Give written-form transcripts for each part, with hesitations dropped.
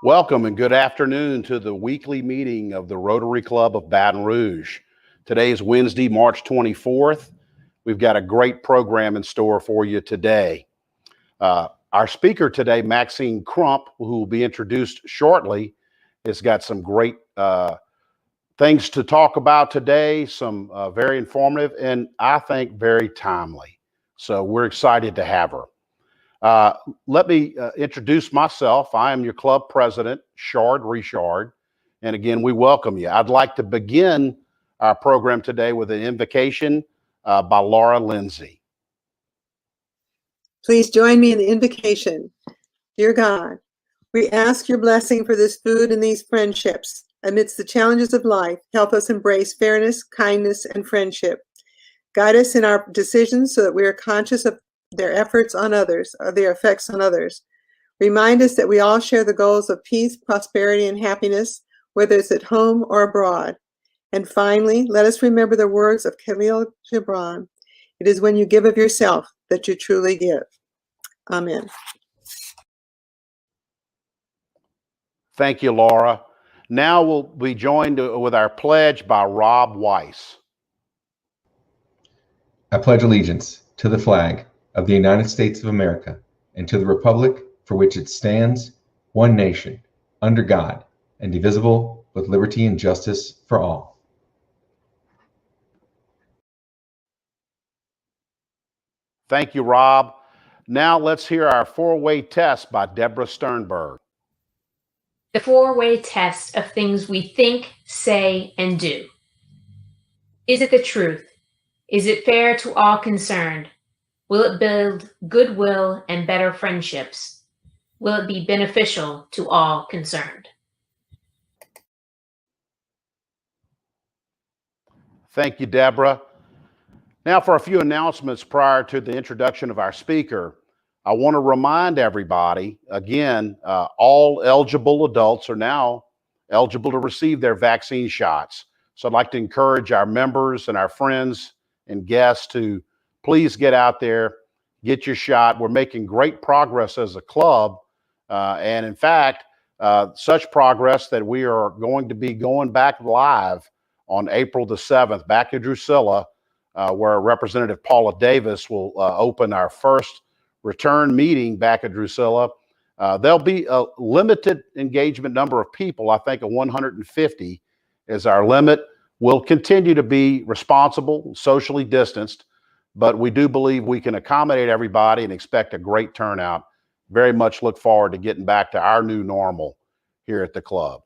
Welcome and good afternoon to the weekly meeting of the Rotary Club of Baton Rouge. Today is Wednesday, March 24th. We've got a great program in store for you today. Our speaker today, Maxine Crump, who will be introduced shortly, has got some great things to talk about today, some very informative and I think very timely. So we're excited to have her. Let me introduce myself. I am your club president, Shard Richard. And again, we welcome you. I'd like to begin our program today with an invocation by Laura Lindsay. Please join me in the invocation. Dear God, we ask your blessing for this food and these friendships. Amidst the challenges of life, help us embrace fairness, kindness, and friendship. Guide us in our decisions so that we are conscious of their efforts on others, or their effects on others. Remind us that we all share the goals of peace, prosperity, and happiness, whether it's at home or abroad. And finally, let us remember the words of Khalil Gibran. It is when you give of yourself that you truly give. Amen. Thank you, Laura. Now we'll be joined with our pledge by Rob Weiss. I pledge allegiance to the flag of the United States of America and to the republic for which it stands, one nation, under God, indivisible, with liberty and justice for all. Thank you, Rob. Now let's hear our four-way test by Deborah Sternberg. The four-way test of things we think, say, and do. Is it the truth? Is it fair to all concerned? Will it build goodwill and better friendships? Will it be beneficial to all concerned? Thank you, Deborah. Now for a few announcements prior to the introduction of our speaker. I want to remind everybody, again, all eligible adults are now eligible to receive their vaccine shots. So I'd like to encourage our members and our friends and guests to please get out there, get your shot. We're making great progress as a club. And in fact, such progress that we are going to be going back live on April the 7th, back in Drusilla, where Representative Paula Davis will open our first return meeting back at Drusilla. There'll be a limited engagement number of people. I think 150 is our limit. We'll continue to be responsible, socially distanced, but we do believe we can accommodate everybody and expect a great turnout. Very much look forward to getting back to our new normal here at the club.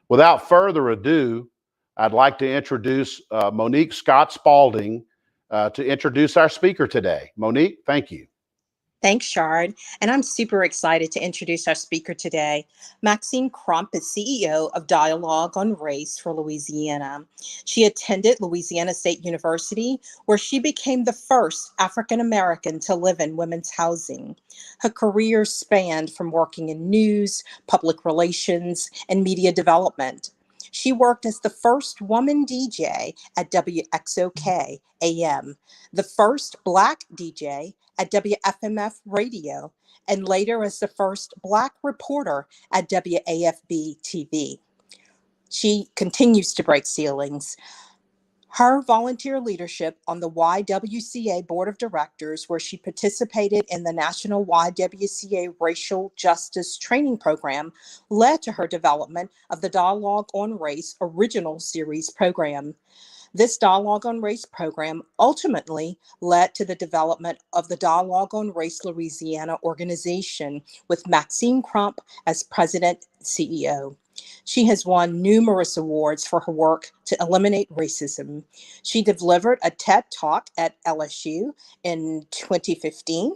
Without further ado, I'd like to introduce Monique Scott Spalding to introduce our speaker today. Monique, thank you. Thanks, Shard. And I'm super excited to introduce our speaker today. Maxine Crump is CEO of Dialogue on Race for Louisiana. She attended Louisiana State University, where she became the first African-American to live in women's housing. Her career spanned from working in news, public relations, and media development. She worked as the first woman DJ at WXOK AM, the first Black DJ at WFMF Radio, and later as the first Black reporter at WAFB TV. She continues to break ceilings. Her volunteer leadership on the YWCA Board of Directors, where she participated in the National YWCA Racial Justice Training Program, led to her development of the Dialogue on Race Original Series program. This Dialogue on Race program ultimately led to the development of the Dialogue on Race Louisiana organization, with Maxine Crump as president and CEO. She has won numerous awards for her work to eliminate racism. She delivered a TED Talk at LSU in 2015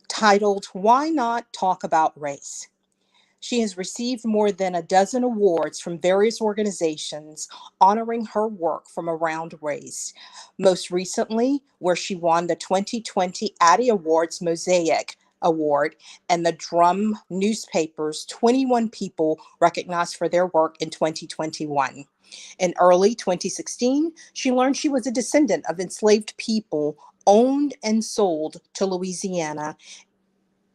titled, "Why Not Talk About Race?" She has received more than a dozen awards from various organizations honoring her work from around race. Most recently, where she won the 2020 Addy Awards Mosaic Award and the Drum newspaper's 21 people recognized for their work in 2021. In early 2016, she learned she was a descendant of enslaved people owned and sold to Louisiana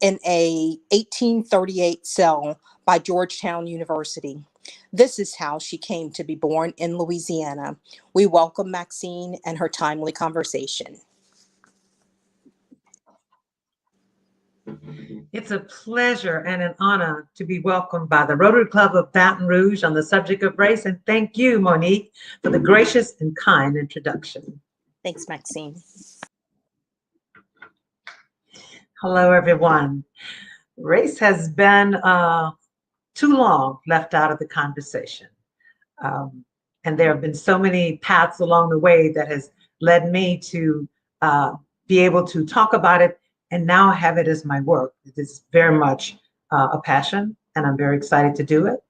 in a 1838 cell by Georgetown University. This is how she came to be born in Louisiana. We welcome Maxine and her timely conversation. It's a pleasure and an honor to be welcomed by the Rotary Club of Baton Rouge on the subject of race. And thank you, Monique, for the gracious and kind introduction. Thanks, Maxine. Hello, everyone. Race has been too long left out of the conversation. And there have been so many paths along the way that has led me to be able to talk about it and now have it as my work. It is very much a passion, and I'm very excited to do it.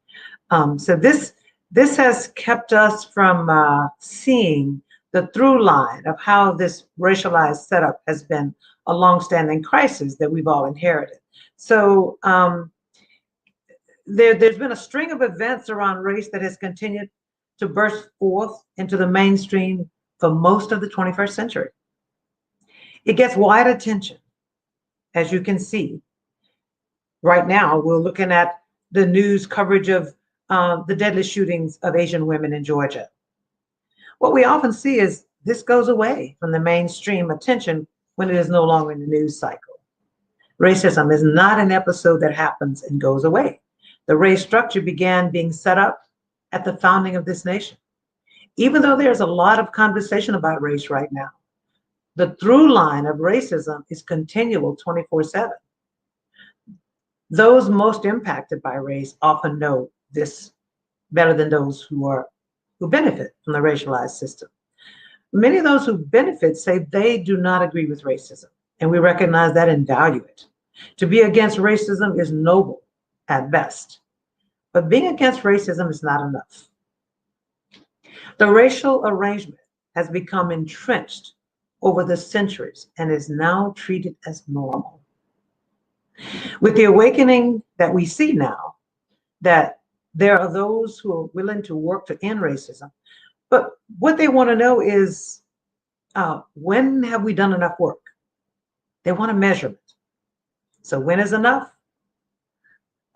So this has kept us from seeing the through line of how this racialized setup has been a longstanding crisis that we've all inherited. So there's been a string of events around race that has continued to burst forth into the mainstream for most of the 21st century. It gets wide attention. As you can see, right now, we're looking at the news coverage of the deadly shootings of Asian women in Georgia. What we often see is this goes away from the mainstream attention when it is no longer in the news cycle. Racism is not an episode that happens and goes away. The race structure began being set up at the founding of this nation. Even though there's a lot of conversation about race right now, the through line of racism is continual 24/7. Those most impacted by race often know this better than those who benefit from the racialized system. Many of those who benefit say they do not agree with racism, and we recognize that and value it. To be against racism is noble at best, but being against racism is not enough. The racial arrangement has become entrenched over the centuries and is now treated as normal. With the awakening that we see now, that there are those who are willing to work to end racism, but what they want to know is, when have we done enough work? They want a measurement. So when is enough?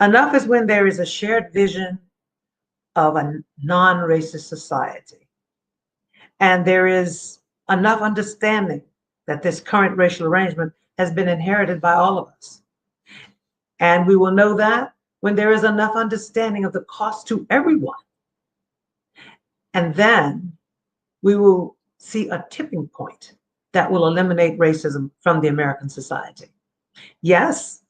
Enough is when there is a shared vision of a non-racist society, and there is enough understanding that this current racial arrangement has been inherited by all of us. And we will know that when there is enough understanding of the cost to everyone. And then we will see a tipping point that will eliminate racism from the American society. Yes,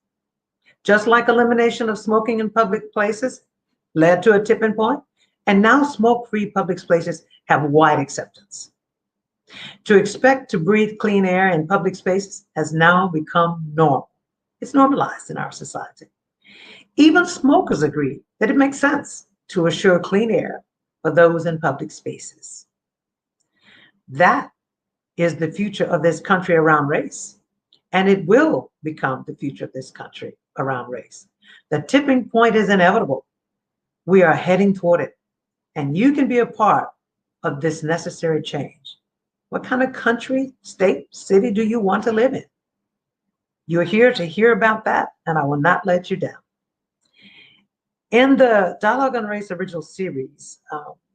just like elimination of smoking in public places led to a tipping point, and now smoke-free public places have wide acceptance. To expect to breathe clean air in public spaces has now become normal. It's normalized in our society. Even smokers agree that it makes sense to assure clean air for those in public spaces. That is the future of this country around race, and it will become the future of this country around race. The tipping point is inevitable. We are heading toward it, and you can be a part of this necessary change. What kind of country, state, city do you want to live in? You're here to hear about that, and I will not let you down. In the Dialogue on Race original series,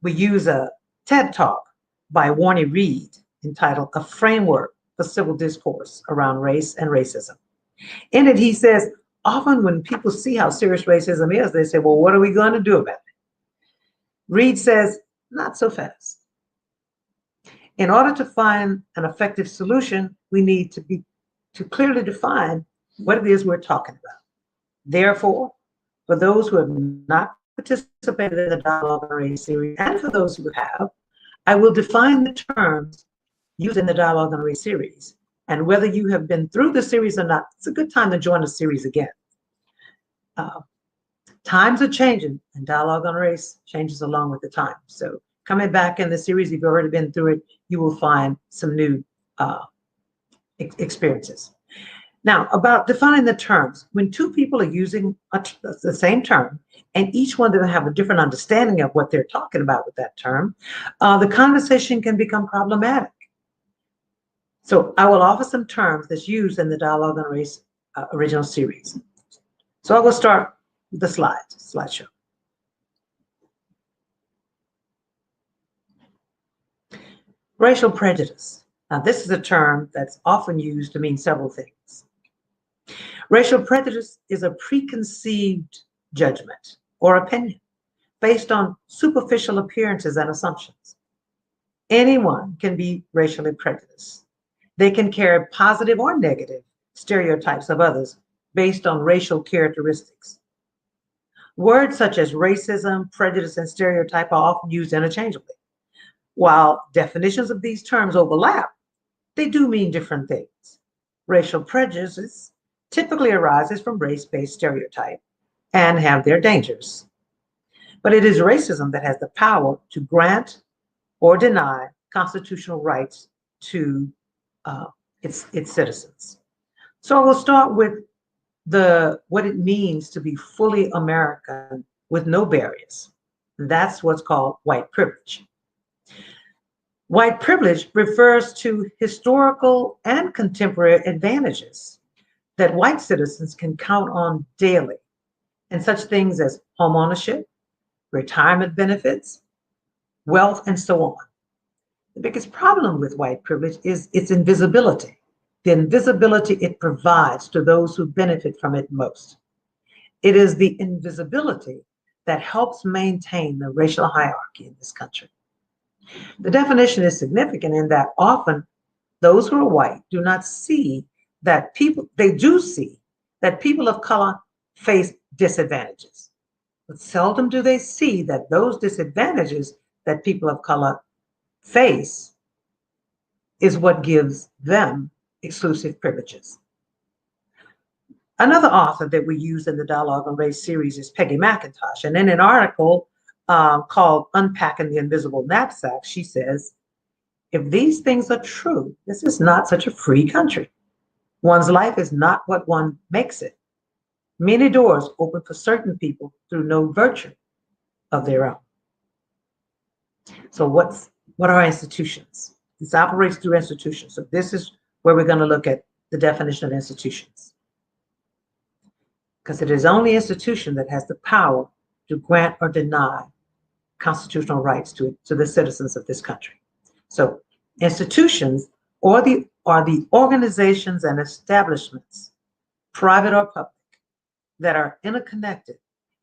we use a TED Talk by Warnie Reed entitled A Framework for Civil Discourse Around Race and Racism. In it, he says, often when people see how serious racism is, they say, well, what are we going to do about it? Reed says, not so fast. In order to find an effective solution, we need to clearly define what it is we're talking about. Therefore, for those who have not participated in the Dialogue on Race series, and for those who have, I will define the terms used in the Dialogue on Race series. And whether you have been through the series or not, it's a good time to join the series again. Times are changing, and Dialogue on Race changes along with the time. So coming back in the series, if you've already been through it, you will find some new experiences. Now, about defining the terms, when two people are using the same term, and each one of them have a different understanding of what they're talking about with that term, the conversation can become problematic. So I will offer some terms that's used in the Dialogue on Race original series. So I will start with the slideshow. Racial prejudice. Now, this is a term that's often used to mean several things. Racial prejudice is a preconceived judgment or opinion based on superficial appearances and assumptions. Anyone can be racially prejudiced. They can carry positive or negative stereotypes of others based on racial characteristics. Words such as racism, prejudice, and stereotype are often used interchangeably. While definitions of these terms overlap, they do mean different things. Racial prejudice typically arises from race-based stereotype and have their dangers. But it is racism that has the power to grant or deny constitutional rights to its citizens. So we'll start with what it means to be fully American with no barriers. That's what's called white privilege. White privilege refers to historical and contemporary advantages that white citizens can count on daily, and such things as home ownership, retirement benefits, wealth, and so on. The biggest problem with white privilege is its invisibility, the invisibility it provides to those who benefit from it most. It is the invisibility that helps maintain the racial hierarchy in this country. The definition is significant in that often those who are white do not see that they do see that people of color face disadvantages, but seldom do they see that those disadvantages that people of color face is what gives them exclusive privileges. Another author that we use in the Dialogue on Race series is Peggy McIntosh, and in an article called Unpacking the Invisible Knapsack, she says, if these things are true, this is not such a free country. One's life is not what one makes it. Many doors open for certain people through no virtue of their own. So what are institutions? This operates through institutions. So this is where we're going to look at the definition of institutions. Because it is only institution that has the power to grant or deny constitutional rights to the citizens of this country. So institutions are the organizations and establishments, private or public, that are interconnected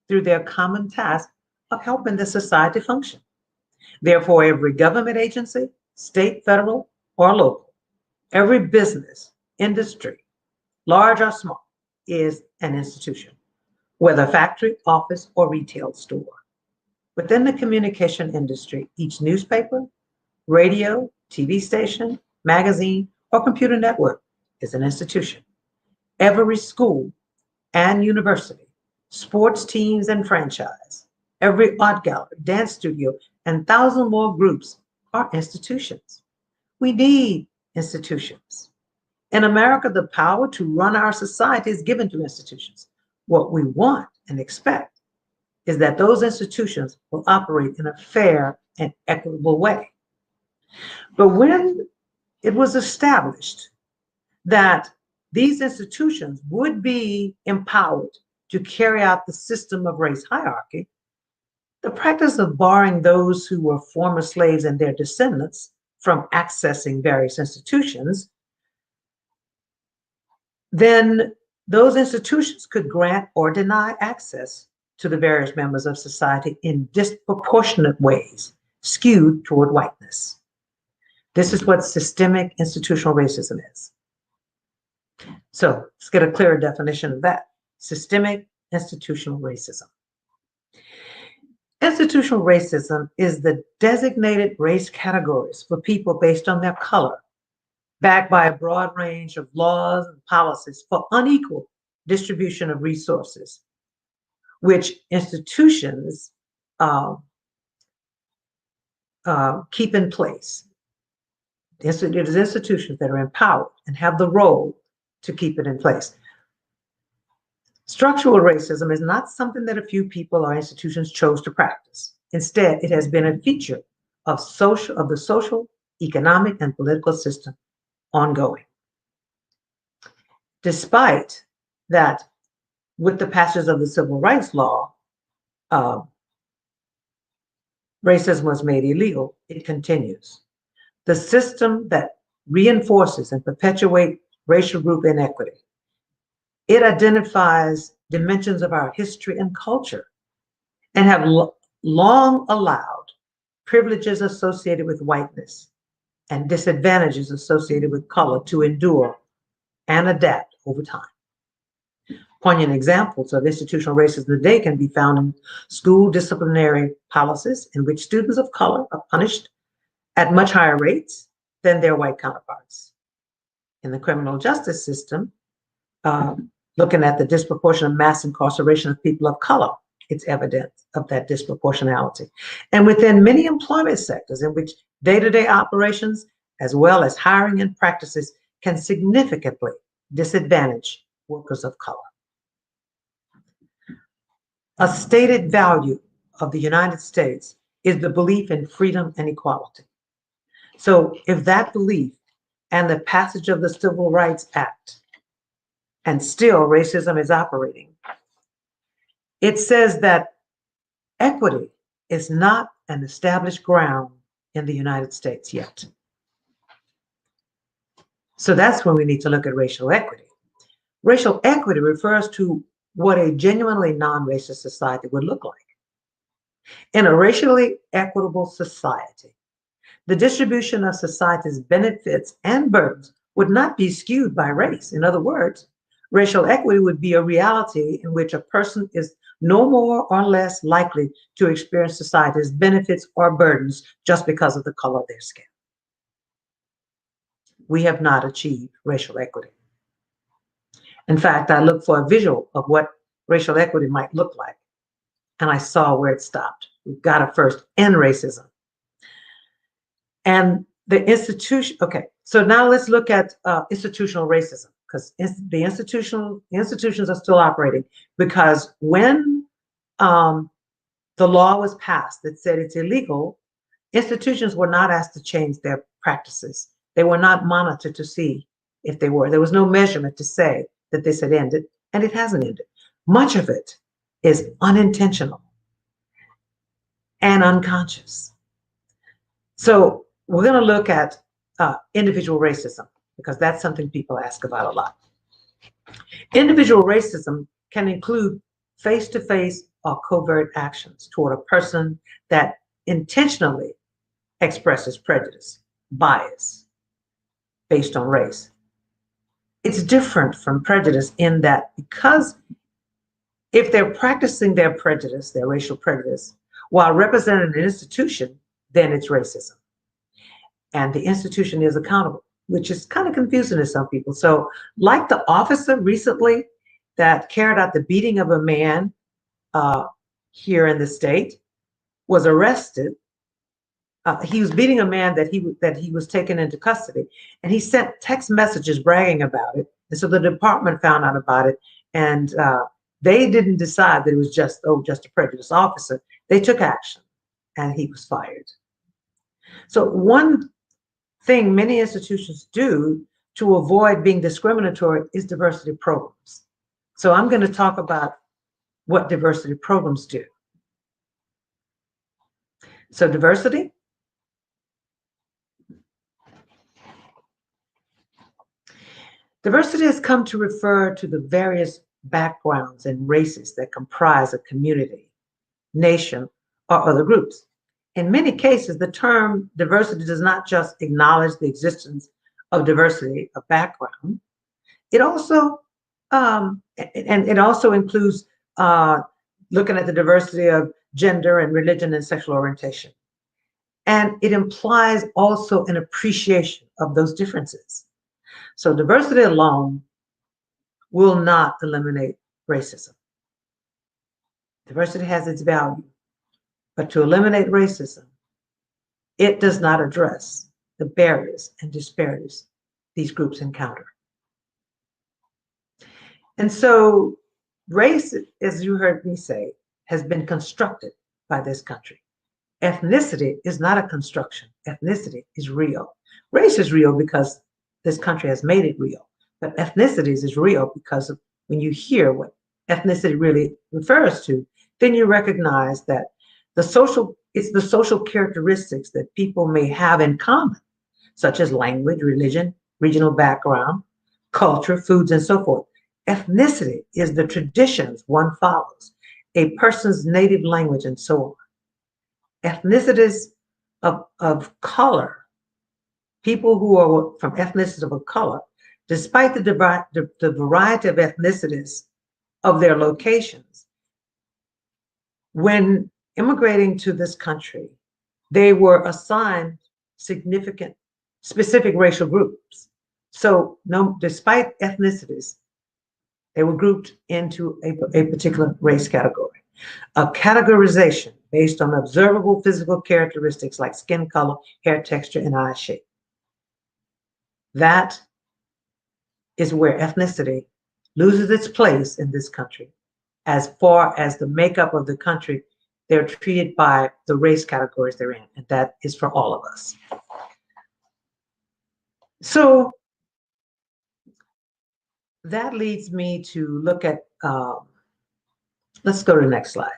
through their common task of helping the society function. Therefore, every government agency, state, federal, or local, every business, industry, large or small, is an institution, whether factory, office, or retail store. Within the communication industry, each newspaper, radio, TV station, magazine, or computer network is an institution. Every school and university, sports teams and franchise, every art gallery, dance studio, and 1,000 more groups are institutions. We need institutions. In America, the power to run our society is given to institutions. What we want and expect is that those institutions will operate in a fair and equitable way. But when it was established that these institutions would be empowered to carry out the system of race hierarchy, the practice of barring those who were former slaves and their descendants from accessing various institutions, then those institutions could grant or deny access to the various members of society in disproportionate ways, skewed toward whiteness. This is what systemic institutional racism is. So let's get a clearer definition of that. Systemic institutional racism. Institutional racism is the designated race categories for people based on their color, backed by a broad range of laws and policies for unequal distribution of resources, which institutions keep in place. It is institutions that are empowered and have the role to keep it in place. Structural racism is not something that a few people or institutions chose to practice. Instead, it has been a feature of the social, economic, and political system ongoing. Despite that with the passage of the Civil Rights Law, racism was made illegal. It continues. The system that reinforces and perpetuates racial group inequity, it identifies dimensions of our history and culture and have long allowed privileges associated with whiteness and disadvantages associated with color to endure and adapt over time. Poignant examples of institutional racism today can be found in school disciplinary policies in which students of color are punished at much higher rates than their white counterparts. In the criminal justice system, looking at the disproportionate mass incarceration of people of color, it's evidence of that disproportionality. And within many employment sectors in which day-to-day operations, as well as hiring and practices, can significantly disadvantage workers of color. A stated value of the United States is the belief in freedom and equality. So if that belief and the passage of the Civil Rights Act, and still racism is operating, it says that equity is not an established ground in the United States yet. So that's when we need to look at racial equity. Racial equity refers to what a genuinely non-racist society would look like. In a racially equitable society, the distribution of society's benefits and burdens would not be skewed by race. In other words, racial equity would be a reality in which a person is no more or less likely to experience society's benefits or burdens just because of the color of their skin. We have not achieved racial equity. In fact, I looked for a visual of what racial equity might look like, and I saw where it stopped. We've got to first end racism. And the institution, okay, so now let's look at institutional racism, because the institutions are still operating, because when the law was passed that said it's illegal, institutions were not asked to change their practices. They were not monitored to see if they were. There was no measurement to say that this had ended, and it hasn't ended. Much of it is unintentional and unconscious. So we're going to look at individual racism, because that's something people ask about a lot. Individual racism can include face-to-face or covert actions toward a person that intentionally expresses prejudice, bias based on race. It's different from prejudice in that, because if they're practicing their prejudice, their racial prejudice, while representing an institution, then it's racism. And the institution is accountable, which is kind of confusing to some people. So like the officer recently that carried out the beating of a man here in the state, was arrested. He was beating a man that he was taken into custody, and he sent text messages bragging about it. And so the department found out about it, and they didn't decide that it was just a prejudiced officer. They took action, and he was fired. So one thing many institutions do to avoid being discriminatory is diversity programs. So I'm going to talk about what diversity programs do. So diversity. Diversity has come to refer to the various backgrounds and races that comprise a community, nation, or other groups. In many cases, the term diversity does not just acknowledge the existence of diversity of background. It also includes looking at the diversity of gender and religion and sexual orientation. And it implies also an appreciation of those differences. So diversity alone will not eliminate racism. Diversity has its value, but to eliminate racism, it does not address the barriers and disparities these groups encounter. And so race, as you heard me say, has been constructed by this country. Ethnicity is not a construction. Ethnicity is real. Race is real because this country has made it real, but ethnicities is real because of when you hear what ethnicity really refers to, then you recognize that it's the social characteristics that people may have in common, such as language, religion, regional background, culture, foods, and so forth. Ethnicity is the traditions one follows, a person's native language, and so on. Ethnicities of color, people who are from ethnicities of color, despite the variety of ethnicities of their locations, when immigrating to this country, they were assigned specific racial groups. So despite ethnicities, they were grouped into a particular race category. A categorization based on observable physical characteristics like skin color, hair texture, and eye shape. That is where ethnicity loses its place in this country. As far as the makeup of the country, they're treated by the race categories they're in, and that is for all of us. So that leads me to look at, let's go to the next slide.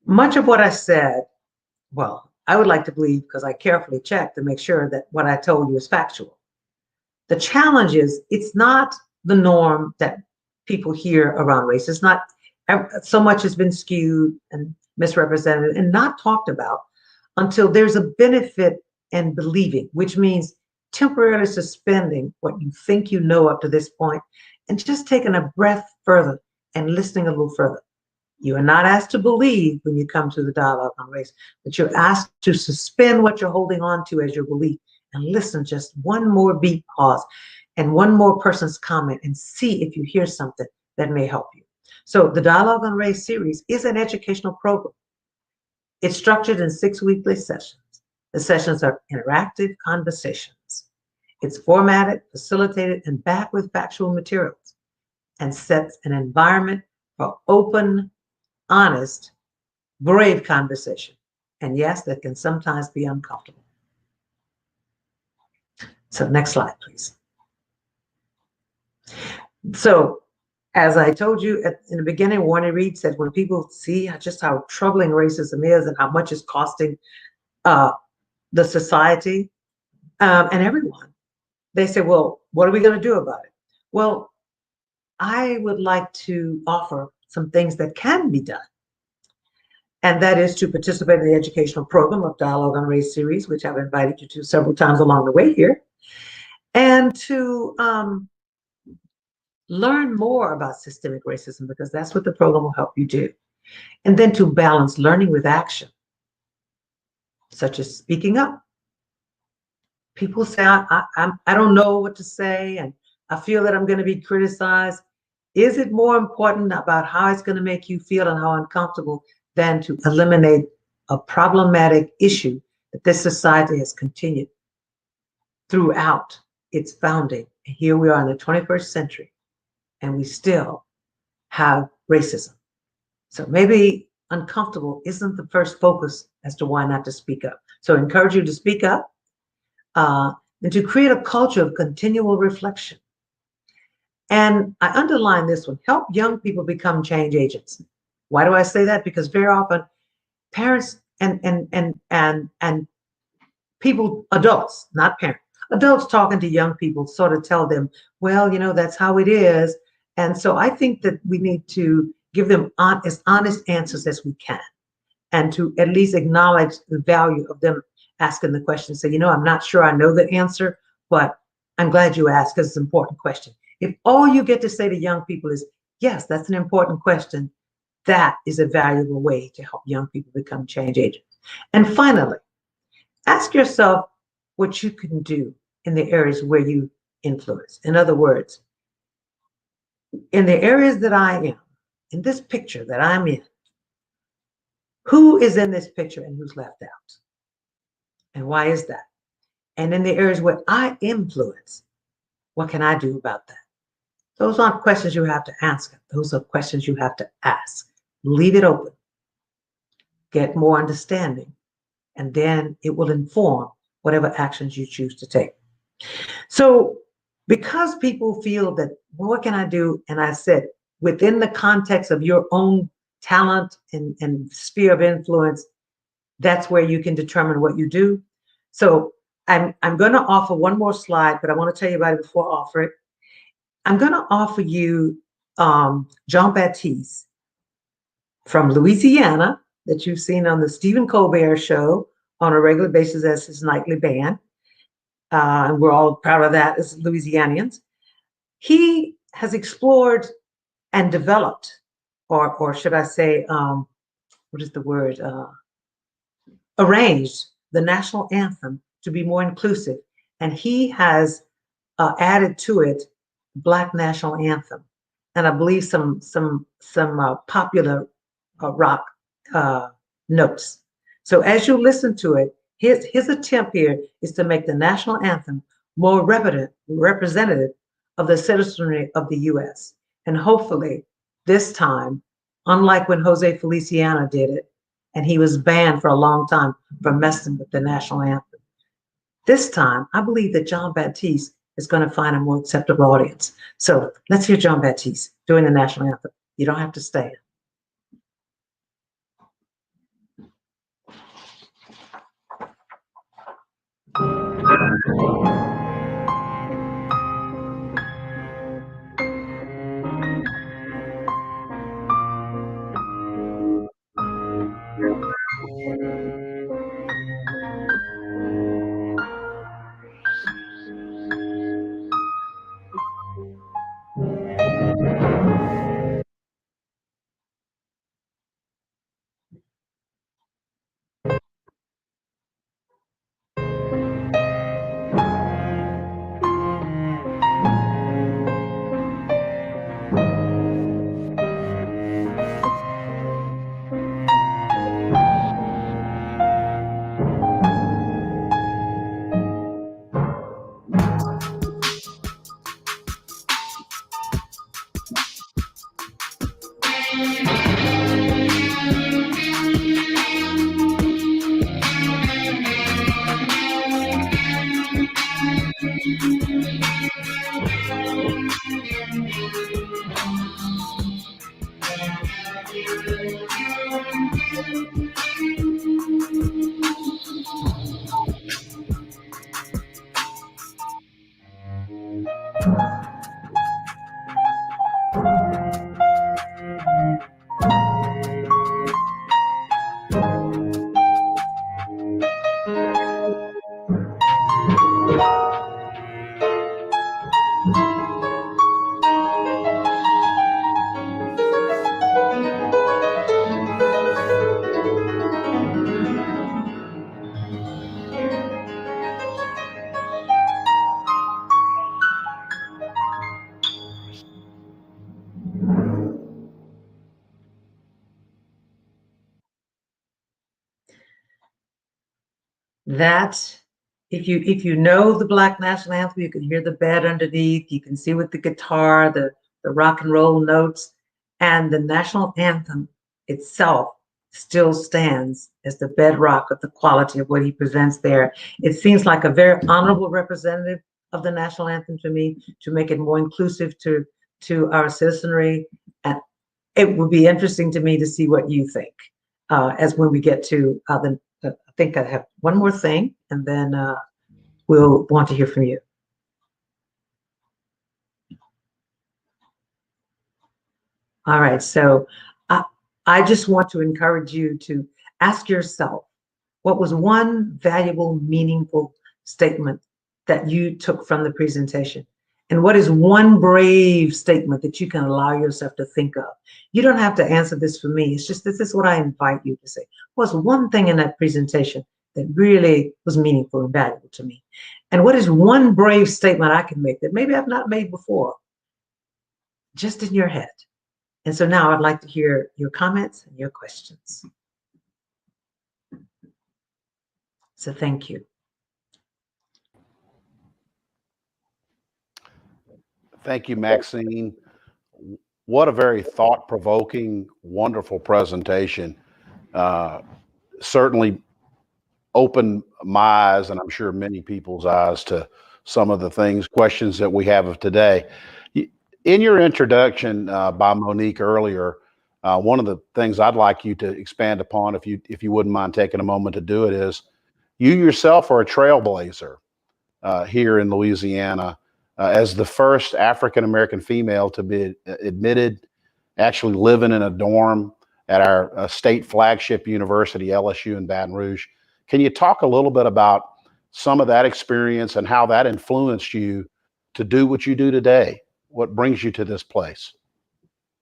Much of what I said, well, I would like to believe, because I carefully checked to make sure that what I told you is factual. The challenge is it's not the norm that people hear around race. It's not, so much has been skewed and misrepresented and not talked about until there's a benefit in believing, which means temporarily suspending what you think you know up to this point and just taking a breath further and listening a little further. You are not asked to believe when you come to the dialogue on race, but you're asked to suspend what you're holding on to as your belief and listen just one more beat pause and one more person's comment and see if you hear something that may help you. So the Dialogue on Race series is an educational program. It's structured in 6 weekly sessions. The sessions are interactive conversations. It's formatted, facilitated, and backed with factual materials and sets an environment for open, honest, brave conversation. And yes, that can sometimes be uncomfortable. So next slide, please. So as I told you in the beginning, Warner Reed said, when people see just how troubling racism is and how much it's costing the society and everyone, they say, well, what are we going to do about it? Well, I would like to offer some things that can be done. And that is to participate in the educational program of Dialogue on Race series, which I've invited you to several times along the way here, and to learn more about systemic racism, because that's what the program will help you do. And then to balance learning with action, such as speaking up. People say, I don't know what to say, and I feel that I'm going to be criticized. Is it more important about how it's going to make you feel and how uncomfortable than to eliminate a problematic issue that this society has continued throughout its founding? And here we are in the 21st century, and we still have racism. So maybe uncomfortable isn't the first focus as to why not to speak up. So I encourage you to speak up and to create a culture of continual reflection. And I underline this one: help young people become change agents. Why do I say that? Because very often parents and people, adults, not parents, adults talking to young people sort of tell them, well, you know, that's how it is. And so I think that we need to give them as honest answers as we can, and to at least acknowledge the value of them asking the question. Say, you know, I'm not sure I know the answer, but I'm glad you asked because it's an important question. If all you get to say to young people is, yes, that's an important question, that is a valuable way to help young people become change agents. And finally, ask yourself what you can do in the areas where you influence. In other words, in the areas that I am, in this picture that I'm in, who is in this picture and who's left out? And why is that? And in the areas where I influence, what can I do about that? Those aren't questions you have to answer. Those are questions you have to ask. Leave it open. Get more understanding. And then it will inform whatever actions you choose to take. So because people feel that, well, what can I do? And I said, within the context of your own talent and sphere of influence, that's where you can determine what you do. So I'm going to offer one more slide, but I want to tell you about it before I offer it. I'm going to offer you Jean Baptiste from Louisiana, that you've seen on the Stephen Colbert show on a regular basis as his nightly band. And we're all proud of that as Louisianians. He has explored and developed, or should I say, what is the word? Arranged the national anthem to be more inclusive. And he has added to it Black national anthem. And I believe some popular rock notes. So as you listen to it, his attempt here is to make the national anthem more representative of the citizenry of the U.S. And hopefully this time, unlike when Jose Feliciano did it, and he was banned for a long time for messing with the national anthem, this time I believe that Jean Baptiste is going to find a more acceptable audience. So let's hear Jean Baptiste doing the national anthem. You don't have to stay. That, if you know the Black national anthem, you can hear the bed underneath, you can see with the guitar, the rock and roll notes, and the national anthem itself still stands as the bedrock of the quality of what he presents there. It seems like a very honorable representative of the national anthem to me, to make it more inclusive to our citizenry. And it would be interesting to me to see what you think as when we get to I think I have one more thing, and then we'll want to hear from you. All right, so I just want to encourage you to ask yourself, what was one valuable, meaningful statement that you took from the presentation? And what is one brave statement that you can allow yourself to think of? You don't have to answer this for me. It's just, this is what I invite you to say. What's one thing in that presentation that really was meaningful and valuable to me? And what is one brave statement I can make that maybe I've not made before, just in your head? And so now I'd like to hear your comments and your questions. So thank you. Thank you, Maxine. What a very thought-provoking, wonderful presentation. Certainly opened my eyes, and I'm sure many people's eyes, to some of the questions that we have of today. In your introduction by Monique earlier, one of the things I'd like you to expand upon, if you wouldn't mind taking a moment to do it, is you yourself are a trailblazer here in Louisiana as the first African-American female to be admitted, actually living in a dorm at our state flagship university, LSU in Baton Rouge. Can you talk a little bit about some of that experience and how that influenced you to do what you do today? What brings you to this place?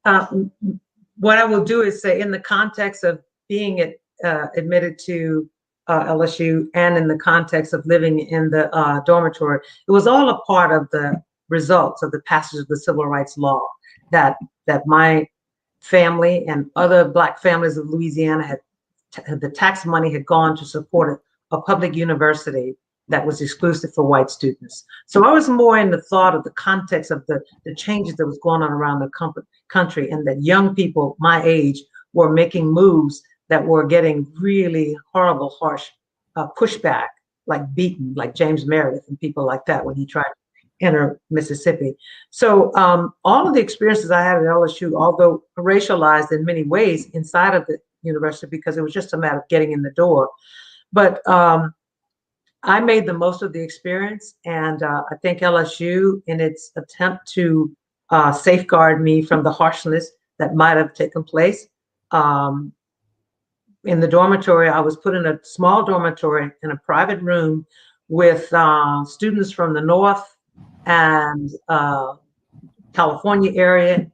What I will do is say, in the context of being admitted to LSU and in the context of living in the dormitory, it was all a part of the results of the passage of the civil rights law that my family and other Black families of Louisiana had the tax money had gone to support a public university that was exclusive for white students. So I was more in the thought of the context of the changes that was going on around the country, and that young people my age were making moves that were getting really horrible, harsh pushback, like beaten, like James Meredith and people like that when he tried to enter Mississippi. So all of the experiences I had at LSU, although racialized in many ways inside of the university, because it was just a matter of getting in the door, but I made the most of the experience, and I think LSU, in its attempt to safeguard me from the harshness that might have taken place. In the dormitory, I was put in a small dormitory in a private room with students from the North and California area,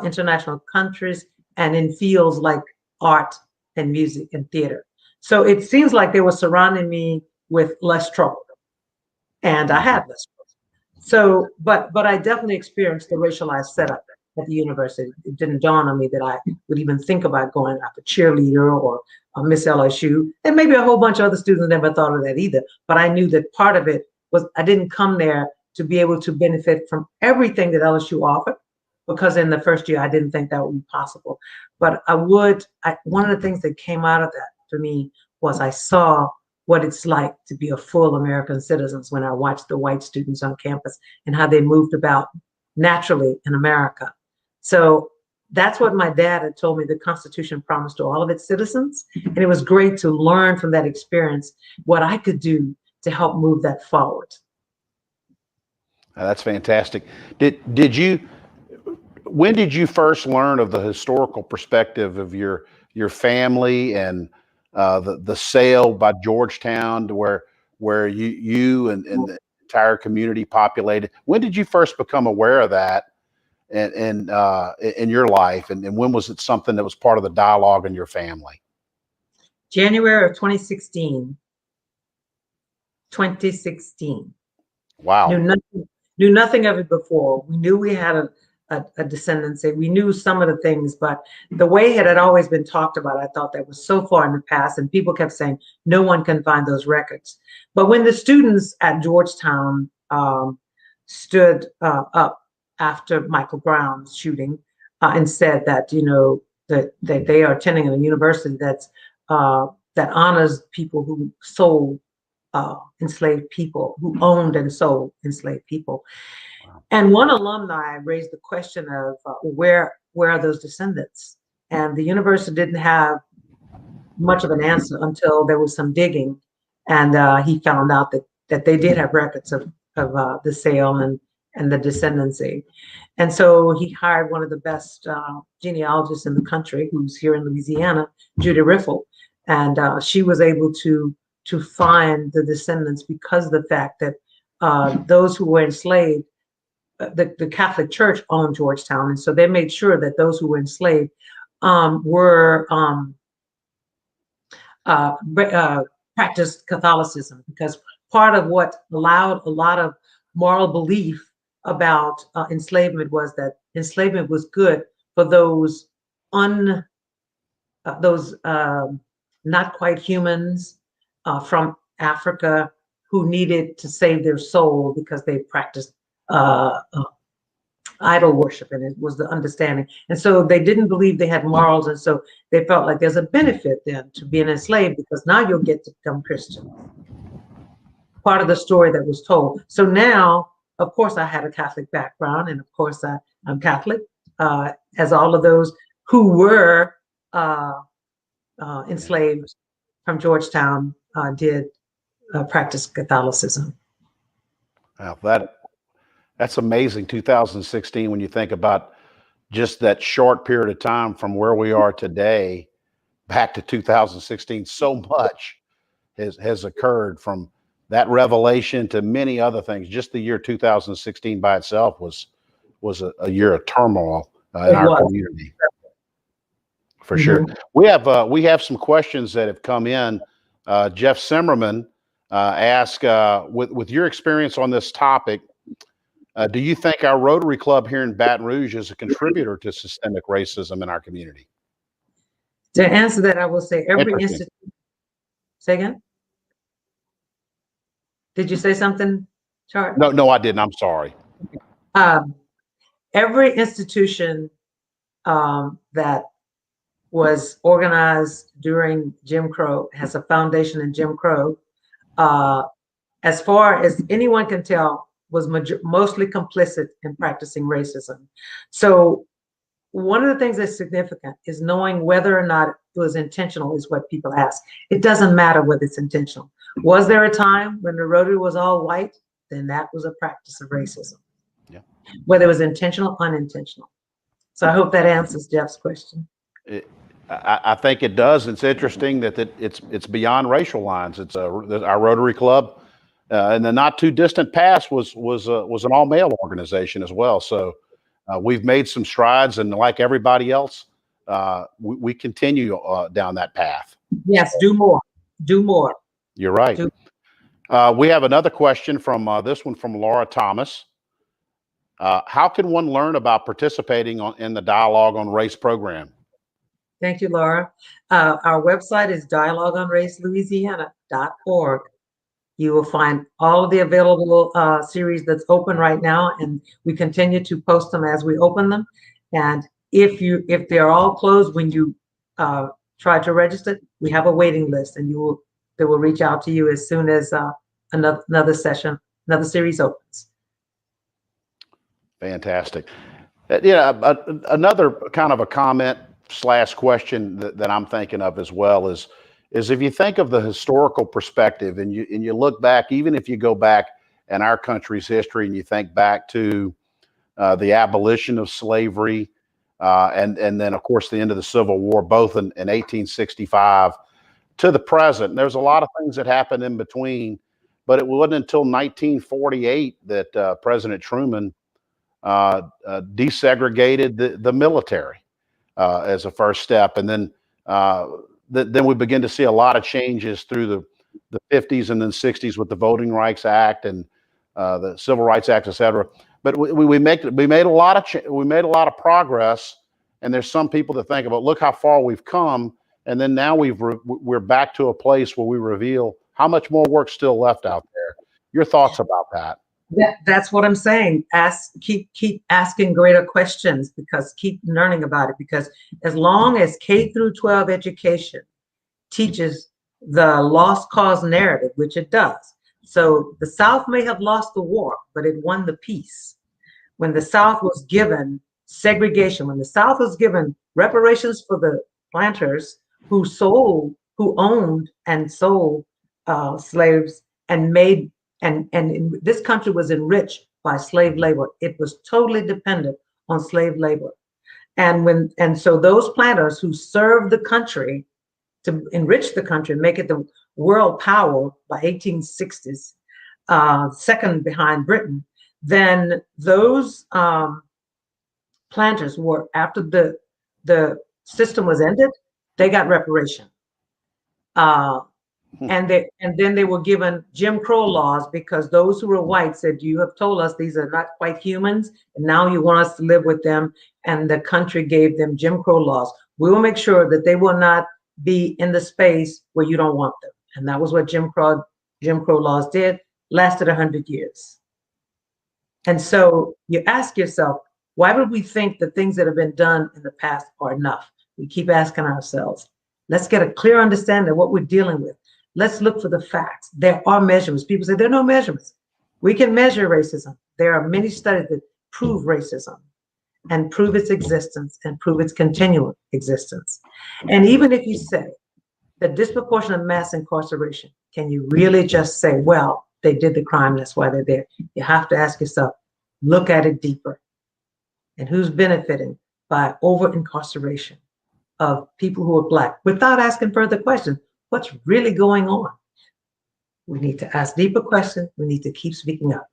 international countries, and in fields like art and music and theater. So it seems like they were surrounding me with less trouble, and I had less trouble. So, but I definitely experienced the racialized setup at the university. It didn't dawn on me that I would even think about going after cheerleader or Miss LSU, and maybe a whole bunch of other students never thought of that either. But I knew that part of it was I didn't come there to be able to benefit from everything that LSU offered, because in the first year I didn't think that would be possible. But one of the things that came out of that for me was I saw what it's like to be a full American citizen when I watched the white students on campus and how they moved about naturally in America. So that's what my dad had told me the Constitution promised to all of its citizens. And it was great to learn from that experience what I could do to help move that forward. That's fantastic. When did you first learn of the historical perspective of your family and the sale by Georgetown to where you and the entire community populated? When did you first become aware of that in your life, and when was it something that was part of the dialogue in your family? January of 2016. 2016. Wow. Knew nothing of it before. We knew we had a descendancy. We knew some of the things, but the way it had always been talked about, I thought that was so far in the past, and people kept saying, no one can find those records. But when the students at Georgetown stood up after Michael Brown's shooting and said that, that they are attending a university that honors people who sold enslaved people, who owned and sold enslaved people. And one alumni raised the question of where are those descendants? And the university didn't have much of an answer until there was some digging, and he found out that they did have records of the sale and the descendancy. And so he hired one of the best genealogists in the country, who's here in Louisiana, Judy Riffle, and she was able to find the descendants because of the fact that those who were enslaved, the Catholic Church owned Georgetown, and so they made sure that those who were enslaved practiced Catholicism, because part of what allowed a lot of moral belief about enslavement was that enslavement was good for those not quite humans from Africa who needed to save their soul because they practiced idol worship, and it was the understanding. And so they didn't believe they had morals, and so they felt like there's a benefit then to being enslaved, because now you'll get to become Christian. part of the story that was told. So now, of course, I had a Catholic background, and of course, I'm Catholic, as all of those who were enslaved from Georgetown did practice Catholicism. Wow, that's amazing. 2016, when you think about just that short period of time from where we are today back to 2016, so much has occurred from that revelation to many other things. Just the year 2016 by itself was a year of turmoil in our community, for sure. We have some questions that have come in. Jeff Simmerman asked, with your experience on this topic, do you think our Rotary Club here in Baton Rouge is a contributor to systemic racism in our community? To answer that, I will say every institution. Say again? Did you say something, Chart? No, I didn't. I'm sorry. Every institution that was organized during Jim Crow has a foundation in Jim Crow. As far as anyone can tell, was mostly complicit in practicing racism. So one of the things that's significant is knowing whether or not it was intentional is what people ask. It doesn't matter whether it's intentional. Was there a time when the Rotary was all white? Then that was a practice of racism. Yeah. Whether it was intentional or unintentional. So I hope that answers Jeff's question. I think it does. It's interesting that it's beyond racial lines. It's our Rotary Club in the not too distant past was an all male organization as well. So we've made some strides, and like everybody else, we continue down that path. Yes, do more. Do more. You're right. We have another question from this one from Laura Thomas. How can one learn about participating in the Dialogue on Race program? Thank you, Laura. Our website is dialogueonracelouisiana.org. You will find all of the available series that's open right now, and we continue to post them as we open them. And if they're all closed when you try to register, we have a waiting list, and they will reach out to you as soon as another series opens. Fantastic. Another kind of a comment / question that I'm thinking of as well is if you think of the historical perspective and you look back, even if you go back in our country's history and you think back to the abolition of slavery and then of course the end of the Civil War, both in 1865 to the present, there's a lot of things that happened in between, but it wasn't until 1948 that President Truman desegregated the military as a first step. And then we begin to see a lot of changes through the 50s and then 60s with the Voting Rights Act and the Civil Rights Act, et cetera. But we made a lot of progress. And there's some people that think about, look how far we've come. And then now we're back to a place where we reveal how much more work's still left out there. Your thoughts about that? That's what I'm saying. Keep asking greater questions, because keep learning about it. Because as long as K through 12 education teaches the lost cause narrative, which it does. So the South may have lost the war, but it won the peace. When the South was given segregation, when the South was given reparations for the planters who owned and sold slaves and made. And this country was enriched by slave labor. It was totally dependent on slave labor. And so those planters who served the country to enrich the country, make it the world power by 1860s, second behind Britain, then those planters were, after the system was ended, they got reparation. And then they were given Jim Crow laws, because those who were white said, you have told us these are not quite humans, and now you want us to live with them. And the country gave them Jim Crow laws. We will make sure that they will not be in the space where you don't want them. And that was what Jim Crow laws did, lasted 100 years. And so you ask yourself, why would we think the things that have been done in the past are enough? We keep asking ourselves, let's get a clear understanding of what we're dealing with. let's look for the facts. There are measurements. People say there are no measurements. We can measure racism. There are many studies that prove racism and prove its existence and prove its continual existence. And even if you say the disproportionate mass incarceration, can you really just say, well, they did the crime, that's why they're there? You have to ask yourself, look at it deeper. And who's benefiting by over incarceration of people who are Black without asking further questions? What's really going on? We need to ask deeper questions. We need to keep speaking up.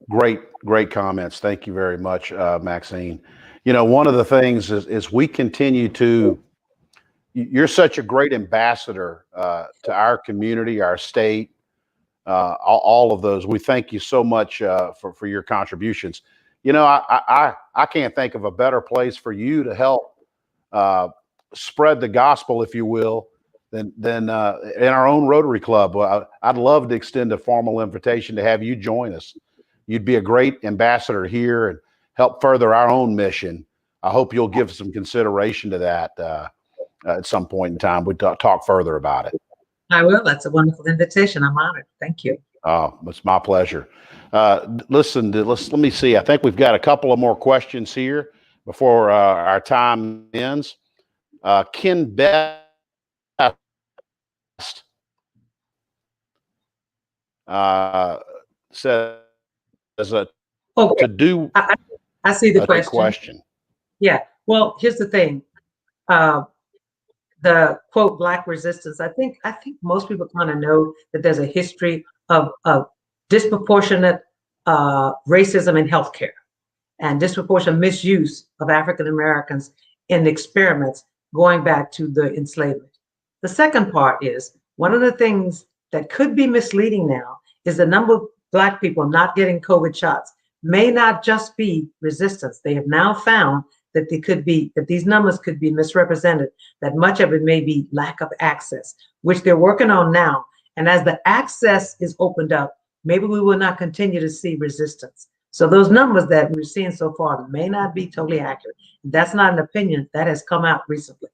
Great comments. Thank you very much, Maxine. One of the things is we continue to, you're such a great ambassador to our community, our state, all of those. We thank you so much for your contributions. I can't think of a better place for you to help spread the gospel, if you will, than in our own Rotary Club. I'd love to extend a formal invitation to have you join us. You'd be a great ambassador here and help further our own mission. I hope you'll give some consideration to that at some point in time. We talk further about it. I will. That's a wonderful invitation. I'm honored. Thank you. Oh, it's my pleasure. Let me see. I think we've got a couple of more questions here before our time ends. Ken Best says Okay. to do. I see the a question. Yeah. Well, here's the thing. The quote Black resistance. I think most people kind of know that there's a history of disproportionate racism in healthcare and disproportionate misuse of African Americans in experiments going back to the enslavement. The second part is one of the things that could be misleading now is the number of Black people not getting COVID shots may not just be resistance. They have now found that these numbers could be misrepresented, that much of it may be lack of access, which they're working on now. And as the access is opened up, maybe we will not continue to see resistance. So those numbers that we're seeing so far may not be totally accurate. That's not an opinion that has come out recently.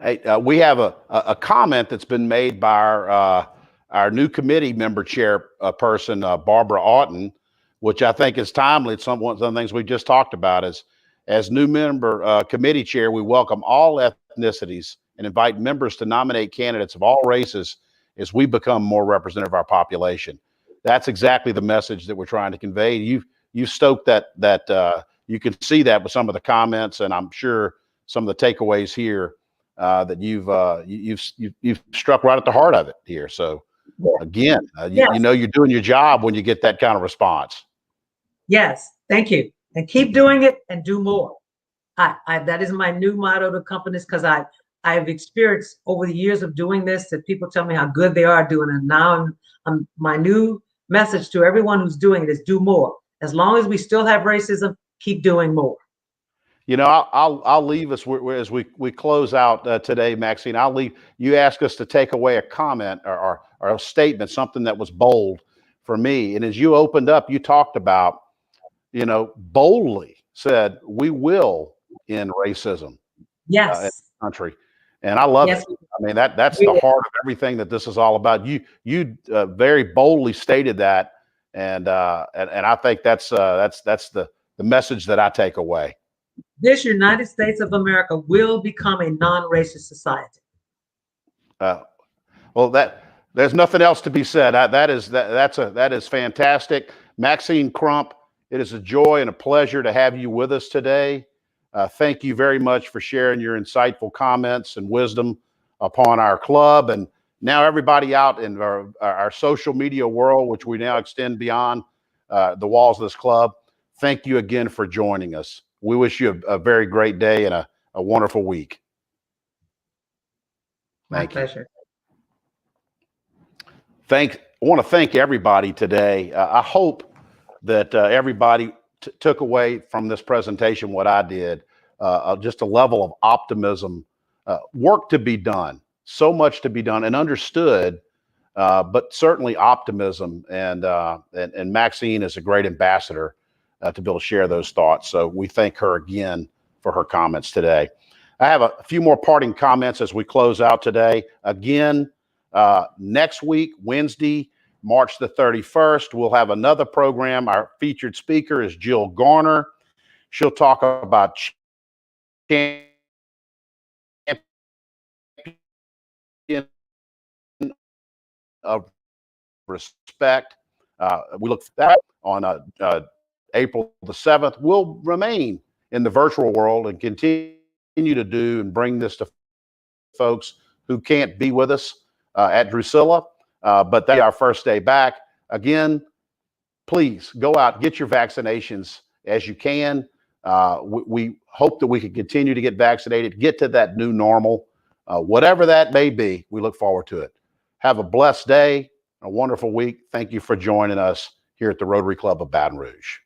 Hey, we have a comment that's been made by our new committee member chairperson, Barbara Oughton, which I think is timely. It's one of the things we just talked about is, as new member committee chair, we welcome all ethnicities and invite members to nominate candidates of all races as we become more representative of our population. That's exactly the message that we're trying to convey. You stoked that you can see that with some of the comments, and I'm sure some of the takeaways here that you've struck right at the heart of it here. So again, you know you're doing your job when you get that kind of response. Yes, thank you. And keep doing it and do more. That is my new motto to companies, because I've experienced over the years of doing this that people tell me how good they are doing it. Now my new message to everyone who's doing it is do more. As long as we still have racism, keep doing more. I'll leave us as we close out today, Maxine. I'll leave you. Ask us to take away a comment or a statement, something that was bold for me. And as you opened up, you talked about, boldly said, we will end racism in the country. And I love it. I mean, that's the heart of everything that this is all about. You very boldly stated that. And I think that's the message that I take away. This United States of America will become a non-racist society. Well, there's nothing else to be said. That is fantastic. Maxine Crump, it is a joy and a pleasure to have you with us today. Thank you very much for sharing your insightful comments and wisdom upon our club, and now everybody out in our social media world, which we now extend beyond the walls of this club. Thank you again for joining us. We wish you a very great day and a wonderful week. My pleasure. I want to thank everybody today. I hope that everybody took away from this presentation what I did, just a level of optimism, work to be done, so much to be done and understood, but certainly optimism. And Maxine is a great ambassador to be able to share those thoughts. So we thank her again for her comments today. I have a few more parting comments as we close out today. Again, next week, Wednesday, March the 31st, we'll have another program. Our featured speaker is Jill Garner. She'll talk about champion of respect. We look for that on April the 7th. We'll remain in the virtual world and continue to do and bring this to folks who can't be with us at Drusilla, but that's our first day back. Again, please go out, get your vaccinations as you can. We hope that we can continue to get vaccinated, get to that new normal, whatever that may be. We look forward to it. Have a blessed day, a wonderful week. Thank you for joining us here at the Rotary Club of Baton Rouge.